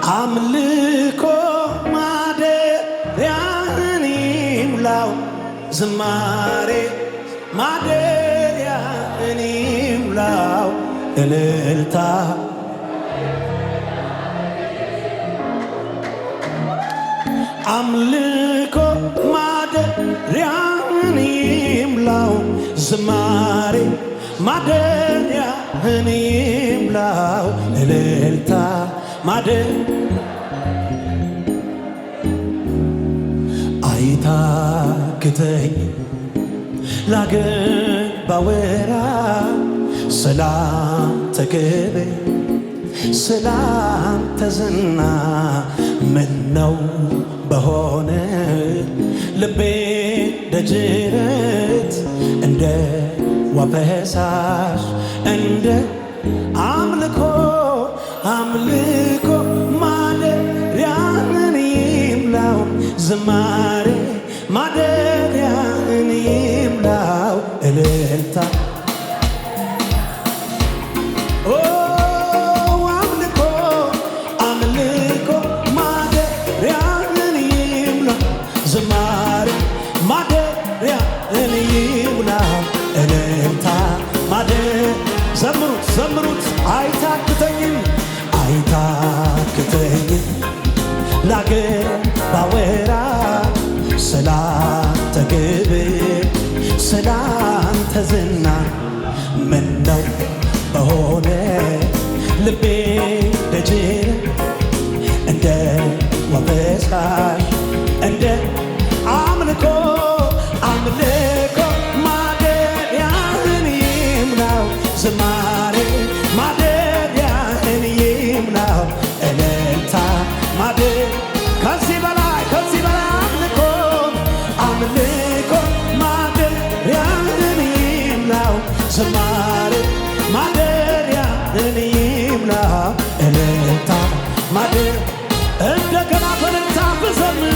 አምልኮ ማደሪያን ይሙላው ዝማሬ ማደሪያን ይሙላው እልልታ አምልኮ ማደሪያን ይሙላው ዝማሬ ማደሪያን ይሙላው እልልታ አይታክተኝ ላገኝ ባወራ ስላንተ ክብር ስላንተ ዝና ምነው በሆነ ልቤ ደጅረት እንደ ውሃ ፈሳሽ እንደ አምልኮ ማደሪያን ይሙላው ዝማሬ ማደሪያን ይሙላው እልልታ አምልኮ ማደሪያን ይሙላው ዝማሬ ማደሪያን ይሙላው እልልታ ዘምሩት አይታክተኝም ላገኝ ባወራ ስላንተ ክብር ስላንተ ዝና ምነው በሆነ ልቤ ደጅህ እንደ ውሃ ፈሳሽ እንደ አምልኮ ማደሪያን ይሙላው ዝማሬ ማደሪያን ይሙላው እልልታ ከዚህ በላይ አምልኮ ማደሪያን ይሙላው ዝማሬ ማደሪያን ይሙላው እልልታ እንደገና በእልልታ ብዘምር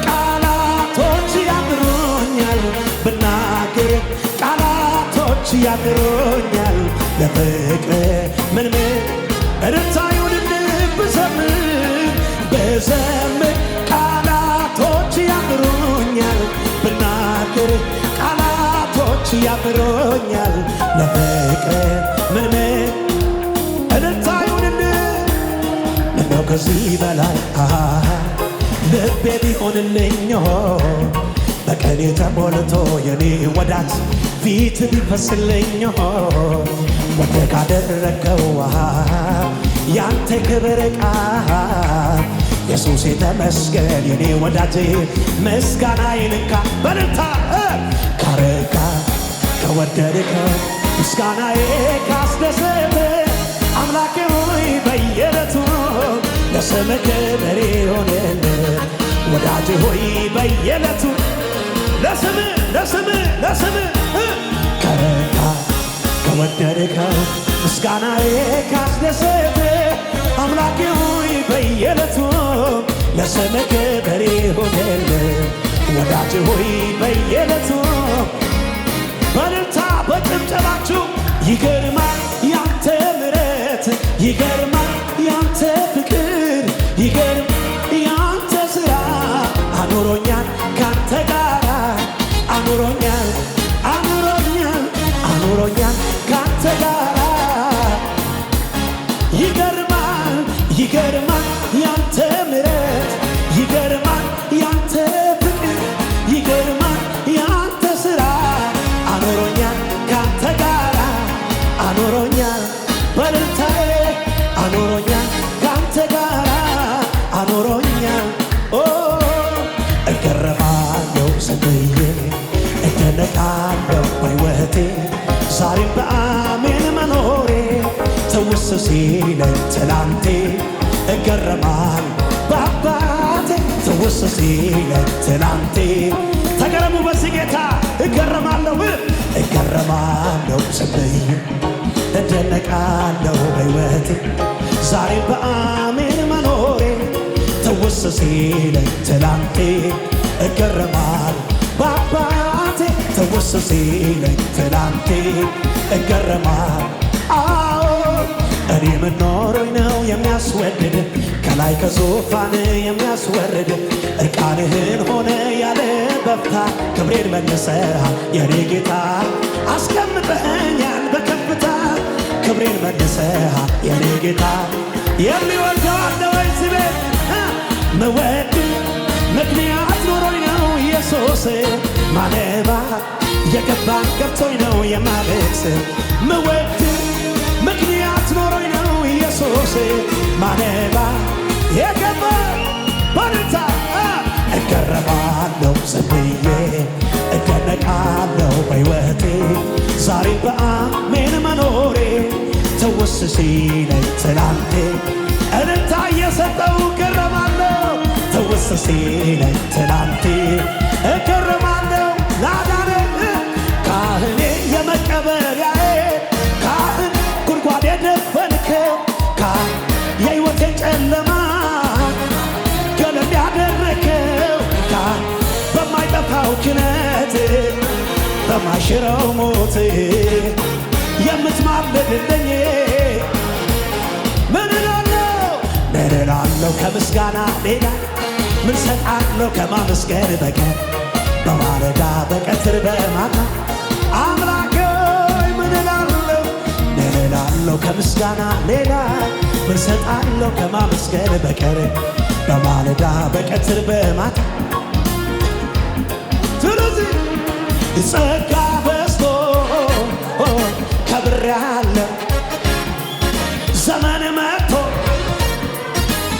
ቃላቶች ያምሩኛል ብናገር ቃላቶች ያምሩኛል ለፍቅር ምን እልልታ ይሁንልህ ብዘምር ቃላቶች ያምሩኛል ብናገር ቃላቶች ያምሩኛል ለፍቅር ምን እልልታ ይሁንልህ ምነው ከዚህ በላይ ልቤ ቢሆንልኝ በቀኔ ተሞልቶ የኔ ወዳት ፊት ቢፈስልኝ ወደ ካደረከው ያንተ ክብር ቃል ኢየሱስ ተመስገን የኔ ወዳጄ ምስጋናዬን እንካ በእልልታ ካረካ ከወደድከው ምስጋናዬ ካስደሰተ አምላኬ ሆይ በየዕለቱ ለስምህ ክብር ይሁንልህ ወዳጄ ሆይ በየዕለቱ ለስምህ ከረካ ከወደድከው ምስጋናዬ ካስደሰተ አምላኬ ሆይ በየዕለቱ ለስምህ ክብር ይሁንልህ ወዳጄ ሆይ በየዕለቱ በእልልታ በጭብጨባችሁ ይገርማል ያንተ ምሕረት ይገርማል ያንተ ፍቅር ይገርማል ያንተ ሥራ አኑሮኛል ካንተ ጋር አኑሮኛል ካንተ ጋር ይገርማል ያንተ ምሕረት ይገርማል ያንተ ፍቅር ይገርማል ያንተ ሥራ አኑሮኛል ካንተ ጋር አኑሮኛል በእልልታዬ አኑሮኛል ካንተ ጋር አኑሮኛል እገረማለሁ ዘገየ እደነቃለሁ በሕይወቴ ዛሬም በአሜን መኖሬ ትውስ ሲለኝ ትላንቴ እገረማለሁ በአባቴ ትውስ ሲለኝ ትላንቴ ተገረሙ በዚህ ጌታ እገረማለሁ ዘገየ እደነቃለሁ በሕይወቴ ዛሬም በአሜን መኖሬ ትውስ ሲለኝ ትላንቴ እገረማለሁ በአባቴ ትውስ ሲለኝ ትላንቴ እገረማለሁ እኔ ምኖረኝ ነው የሚያስወድድ ከላይ ከዙፋን የሚያስወርድ እርቃንህን ሆነ ያለ በፍታ ክብሬን መልሰሃል የኔ ጌታ አስቀምጠኸኛል በከፍታ ክብሬን መልሰሃል የኔ ጌታ የሚወደው አለ ወይ ስቤት መወድ ምክንያት ኖሮኝ ነው ኢየሱስ ማለባ የገባን ገብቶኝ ነው የማለቅስ መወድ ምክንያት ኖሮኝ ነው ኢየሱስ ማለባ የገባን ባንታ እገረማለሁ ዝምዬ እደነቃለሁ በሕይወቴ ዛሬ በአሜን መኖሬ ትውስ ሲለኝ ትላንቴ እልልታ እየሰጠው እገረማለሁ ትውስ ሲለኝ ትላንቴ እገረማለሁ ላዳነኝ ካህኔ የመቀበሪያዬ ካህን ጉድጓድ የደፈንከው ካህን የሕይወቴን ጨለማ ገለል ያደረከው ካህን በማይጠፋው ክነት በማይሽረው ሞት የምትማልድልኝ ምን እላለሁ ከምስጋና ሌላ ምን ሰጣለሁ ከማመስገን በቀር በማለዳ በቀትር በማታ አምላኬ ምን እላለሁ ከምስጋና ሌላ ምን ሰጣለሁ ከማመስገን በቀር በማለዳ በቀትር በማታ ስለዚህ ጸጋ በዝቶ ከብሬአለሁ ዘመን መጥቶ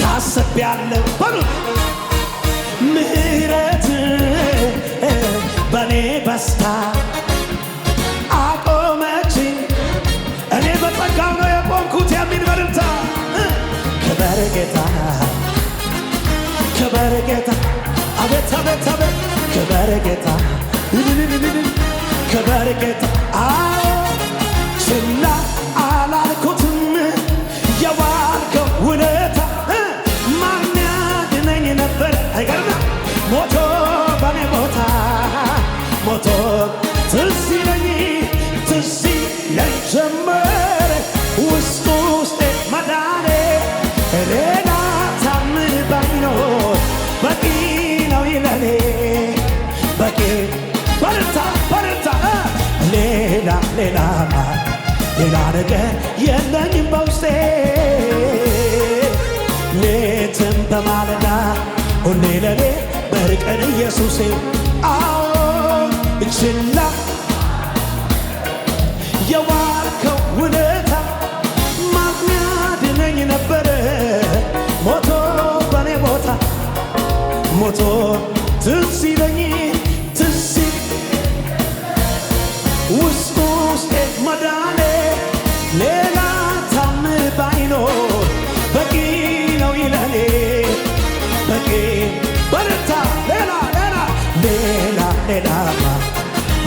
ታስቤአለሁ በሉት ምሕረት በኔ በስታ አቆመችኝ እኔ በጸጋው ነው የቆምኩት የሚል በልልታ ክበር ጌታ ክበር ጌታ አቤት አቤት አቤት ክበር ጌታ ክበር ጌታ ችላ አላልኩትም የዋልከው ውለታ ማን ያድነኝ ነበር አይገርምም ሞቶ በኔ ቦታ ሞቶ ትዝ ይለኝ ጀመረ ውስጥ ውስጤ መዳኔ ሌላ ታምር ባይኖር በቂ ነው ይለኔ በቂ በርታ ሌላ ነገር የለኝም በውስጤ ሌትም በማለዳ ሁሌ ለኔ በርቀን ኢየሱሴ ችላ የዋልከው ውለታ ማን ያድነኝ ነበረ ሞቶ በኔ ቦታ ሞቶ ትዝ ይለኝ ውስጥ ውስጤ መዳኔ ሌላ ታምር ባይኖር በቂ ነው ይለኔ በቂ በርታ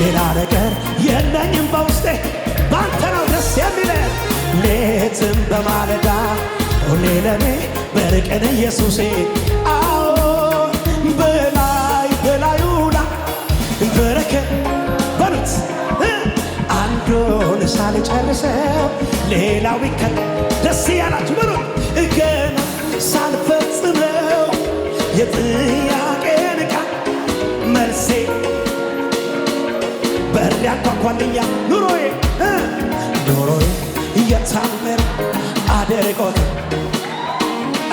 ሌላ ነገር የለኝም በውስጤ ባንተ ነው ደስ የሚለኝ ሌትም በማለዳ ሁሌ ለኔ በርቀን ኢየሱሴ በላዩ ላይ በረከት በሉት አንዱን ሳልጨርሰው ሌላው ይከተል ደስ ያላችሁ በሉት ገና ሳልፈጽመው የጥያቄን ቃል መልሴ በር ያንኳኳልኛል ኑሮዬ እየታመረ አድርጎት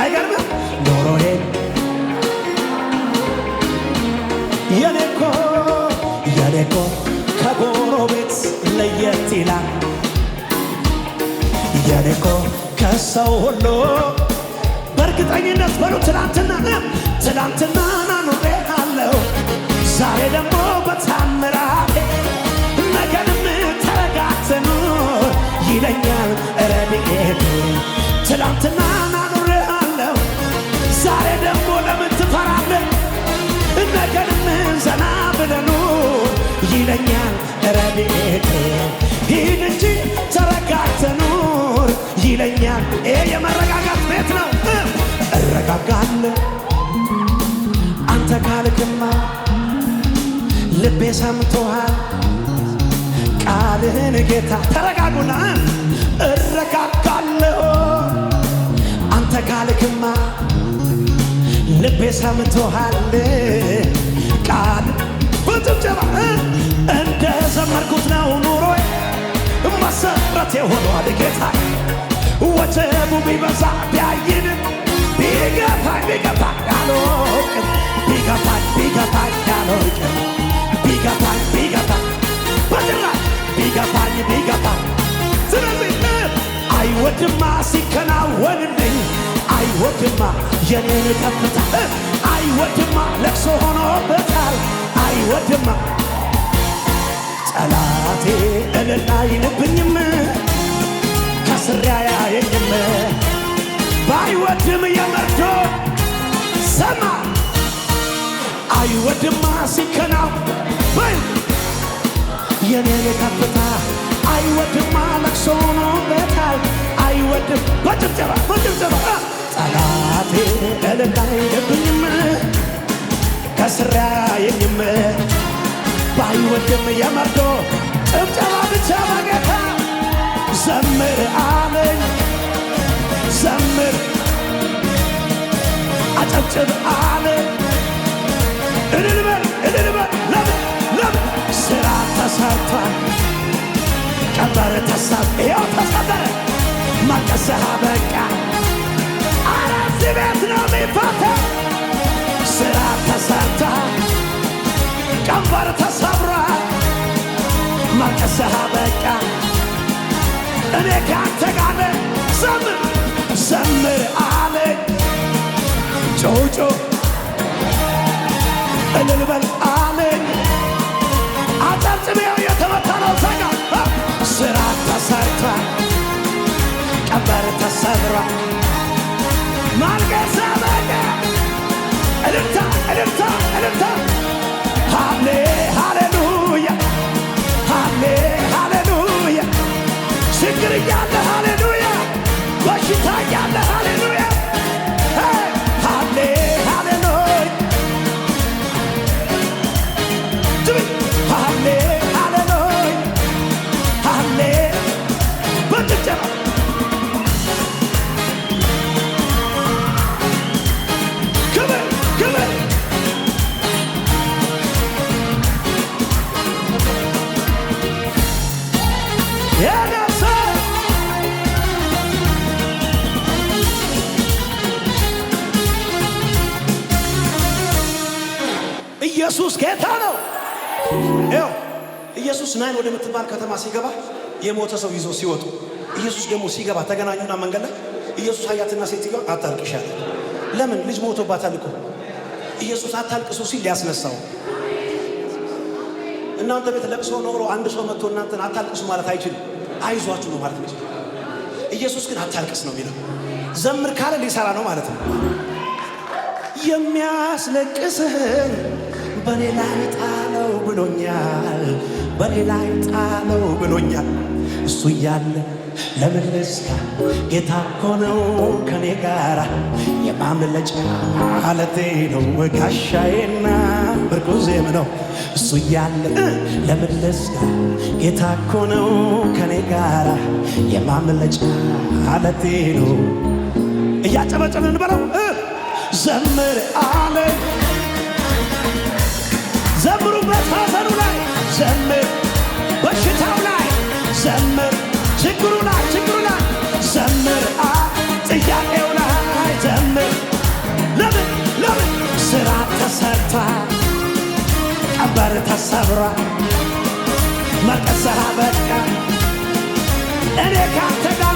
አይገርምም ኑሮዬ የኔኮ ከጎረቤት ለየት ይላል የኔኮ ከሰው ሁሉ በእርግጠኝነት በሉ ትላንትና ኖሬአለሁ ዛሬ ደግሞ በታምራቴ ነገንም ተረጋግተህ ኑር ይለኛል ረድኤቱ ትላንትና ኖሬአለሁ ዛሬ ደግሞ ለምን ትፈራለህ ነገንም ዘና ብለህ ኑር ይለኛል ረድኤቱ ሂድ እንጂ ተረጋግተህ ኑር ይለኛል የመረጋጋት ቤት ነው እረጋጋለሁ አንተ ካልክማ ልቤ ሰምቶሃል ቃልህን ጌታ ተረጋጉና እረጋጋለሁ አንተ ካልክማ ልቤ ሰምቶሃል ቃል በጭብጨባ እንደ ዘመርኩት ነው ኑሮዬ መሰረቴ ሆኗል ጌታ ወጀቡ ቢበዛ ቢያይን ቢገፋኝ አልወድቅም ቢገፋኝ አልወድቅም ቢገፋኝ በጭራሽ ቢገፋኝ ስለዚህ አይወድማ ሲከናወንልኝ አይወድማ የኔን ከፍታ አይወድማ ለቅሶ ሆኖበታል አይወድማ ጠላቴ እልል አይልብኝም ከስሬ አያየኝም ባይወድም የመርዶ ሰማ አይወድማ ሲከናወን የኔን ከፍታ አይወድማ ለቅሶ ሆኖበታል አይወድም በጭብጨባ ጠላቴ እልል አይልብኝም ከስሬ አያየኝም ባይወድም የመርዶ ጭብጨባ ብቻ በጌታ ዘምር አለኝ ዘምር አጨብጭብ አለኝ እልል በል ለምን ሥራ ተሰርቷል ቀንበር ይኸው ተሰበረ ማልቀስህ በቃ ኧረ እዚህ ቤት ነው የሚፈታ ሥራ ተሰርቷል ቀንበር ተሰብሯል ማልቀስህ በቃ እኔ ካንተ ጋር ዘምር አለኝ ጮጮ እልል በል አለኝ አጨብጭቤው የተመታ ነው ዘጋ ሥራ ተሰርቷል ቀንበር ተሰብሯል ማልቀስህ በቃ እልልታ ሃሌሉያ ችግር እያለ ሃሌሉያ በሽታ እያለ ሃሌሉያ በጭብጨባ ክብር ኢየሱስ ጌታ ነው። ይኸው ኢየሱስ ናይን ወደምትባል ከተማ ሲገባ የሞተ ሰው ይዞ ሲወጡ ኢየሱስ ደግሞ ሲገባ ተገናኙና መንገድ ላይ ኢየሱስ አያትና ሴትዮዋ አታልቅሽ አለ። ለምን? ልጅ ሞቶባታል እኮ። ኢየሱስ አታልቅሱ ሲል ሊያስነሳው። እናንተ ቤት ለቅሶ ኖሮ አንድ ሰው መጥቶ እናንተን አታልቅሱ ማለት አይችልም። አይዟችሁ ነው ማለት ነው። ኢየሱስ ግን አታልቅስ ነው የሚለው። ዘምር ካለ ሊሰራ ነው ማለት ነው። የሚያስለቅስህን በኔ ላይ ጣለው ብሎኛል፣ በኔ ላይ ጣለው ብሎኛል። እሱ እያለ ለምን ልስጋ? ጌታ እኮ ነው ከኔ ጋራ የማምለጫ አለቴ ነው ጋሻዬና ምርኩዜም ነው። እሱ እያለ ለምን ልስጋ? ጌታ እኮ ነው ከኔ ጋራ የማምለጫ አለቴ ነው። እያጨበጨብን በለው ዘምር አለ። ዘምሩበት ሐዘኑ ላይ ዘምር፣ በሽታው ላይ ዘምር፣ ችግሩ ላይ ዘምር፣ ጥያቄው ላይ ዘምር። ለምን ስራ ተሰርቷል፣ ቀንበር ተሰብሯል፣ መቀሰሃ በቃ እኔ ካንተ ጋር